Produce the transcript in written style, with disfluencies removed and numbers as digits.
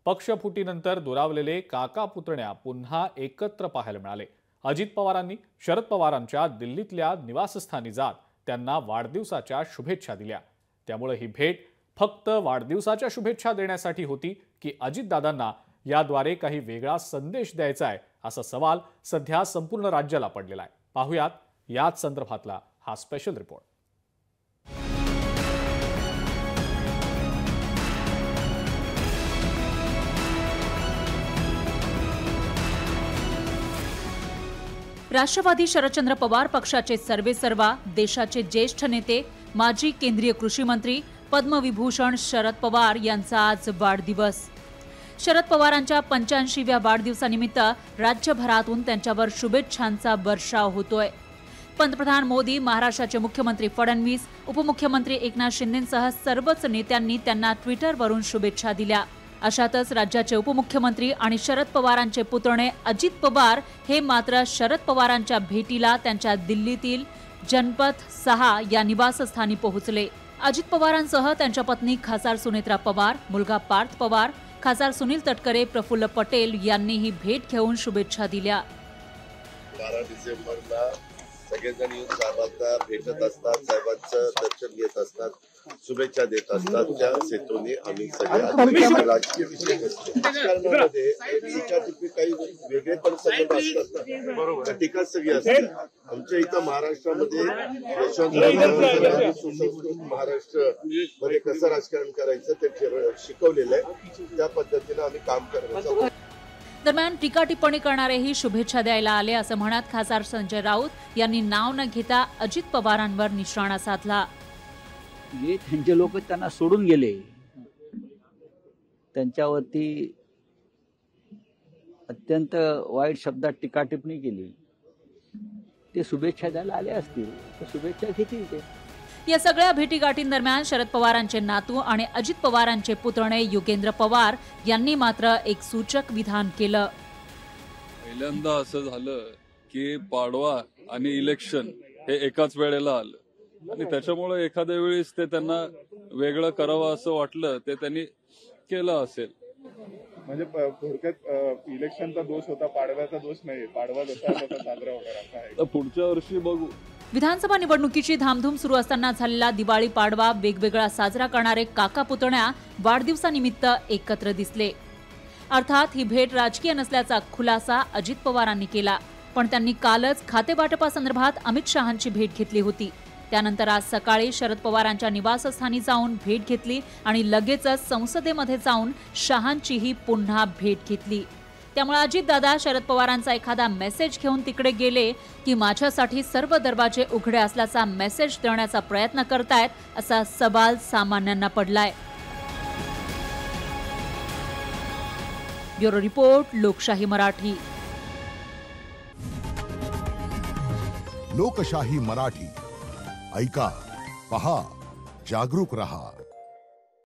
पक्षफुटीनंतर दुरावलेले काका पुतण्या पुन्हा एकत्र पाहायला मिळाले। अजित पवारांनी शरद पवारांच्या दिल्लीतल्या निवासस्थानी जात त्यांना वाढदिवसाच्या शुभेच्छा दिल्या। त्यामुळे ही भेट फक्त वाढदिवसाच्या शुभेच्छा देण्यासाठी होती की अजितदादांना याद्वारे काही वेगळा संदेश द्यायचा आहे, असा सवाल सध्या संपूर्ण राज्याला पडलेला आहे। पाहुयात याच संदर्भातला हा स्पेशल रिपोर्ट। राष्ट्रवादी शरदचंद्र पवार पक्षाचे सर्वेसर्वा, देशाचे ज्येष्ठ नेते, माजी केंद्रीय कृषी मंत्री, पद्मविभूषण शरद पवार यांचा आज वाढदिवस। शरद पवारांच्या 85व्या वाढदिवसानिमित्त राज्यभरातून त्यांच्यावर शुभेच्छांचा वर्षाव होतोय। पंतप्रधान मोदी, महाराष्ट्राचे मुख्यमंत्री फडणवीस, उपमुख्यमंत्री एकनाथ शिंदेंसह सर्वच नेत्यांनी त्यांना ट्विटरवरून शुभेच्छा दिल्या। अशातच राज्याचे उपमुख्यमंत्री आणि शरद पवारांचे पुतणे अजित पवार हे मात्र शरद पवारांच्या भेटीला त्यांच्या दिल्लीतील जनपथ 6 या निवासस्थानी पोहोचले। अजित पवारांसह त्यांच्या पत्नी खासदार सुनेत्रा पवार, मुलगा पार्थ पवार, खासदार सुनील तटकरे, प्रफुल्ल पटेल यांनीही भेट घेऊन शुभेच्छा दिल्या। 12 डिसेंबरला सगळेजण येऊन साहेबांना भेटत असतात, साहेबांचं दर्शन घेत असतात, शुभेच्छा देत असतात। त्या हेतूने आम्ही सगळे राजकीय विषय राजकारणामध्ये टीकाटिप्पी काही वेगळे पण संबंध असतात, बरोबर, टीका सगळी असते। आमच्या इथं महाराष्ट्रामध्ये यशवंतराव सुसंस्कृत महाराष्ट्र मध्ये कसं राजकारण करायचं ते शिकवलेलं आहे, त्या पद्धतीने आम्ही काम करण्याचा। दरम्यान टीका टिप्पणी करणारेही शुभेच्छा द्यायला आले, असं म्हणत खासदार संजय राऊत यांनी नाव न घेता अजित पवारांवर निशाणा साधला। त्यांचे लोक त्यांना सोडून गेले, त्यांच्यावरती अत्यंत वाईट शब्दात टीका टिप्पणी केली, ते शुभेच्छा द्यायला आले असतील तर शुभेच्छा घेतील ते। या सगळ्या भेटीगाठींदरम्यान शरद पवारांचे नातू आणि अजित पवारांचे पुतणे युगेंद्र पवार यांनी मात्र एक सूचक विधान केलं। पहिल्यांदा असं झालं की पाडवा आणि इलेक्शन हे एकाच वेळेला आलं आणि त्याच्यामुळे एखाद्या वेळेस ते त्यांना वेगळं करावं असं वाटलं, ते त्यांनी केलं असेल। म्हणजे थोडक्यात इलेक्शनचा दोष होता, पाडव्याचा दोष नाही, पाडवा जसा साजरा होणार आहे। पुढच्या वर्षी बघू। विधानसभा निवडणुकीची धामधूम सुरू असताना झालेला दिवाळी पाडवा वेगवेगळा साजरा करणारे काका पुतण्या वाढदिवसानिमित्त एकत्र दिसले। अर्थात ही भेट राजकीय नसल्याचा खुलासा अजित पवारांनी केला, पण त्यांनी कालच खातेवाटपासंदर्भात अमित शहांची भेट घेतली होती। त्यानंतर आज सकाळी शरद पवारांच्या निवासस्थानी जाऊन भेट घेतली आणि लगेचच संसदेमध्ये जाऊन शहांचीही पुन्हा भेट घेतली। त्यामुळे अजितदादा शरद पवारांचा एखादा मेसेज घेऊन तिकडे गेले की माझ्यासाठी सर्व दरवाजे उघडे असल्याचा मेसेज देण्याचा प्रयत्न करतायत, असा सवाल सामान्यांना पडलाय। ब्युरो रिपोर्ट, लोकशाही मराठी। लोकशाही मराठी ऐका, पहा, जागरूक रहा।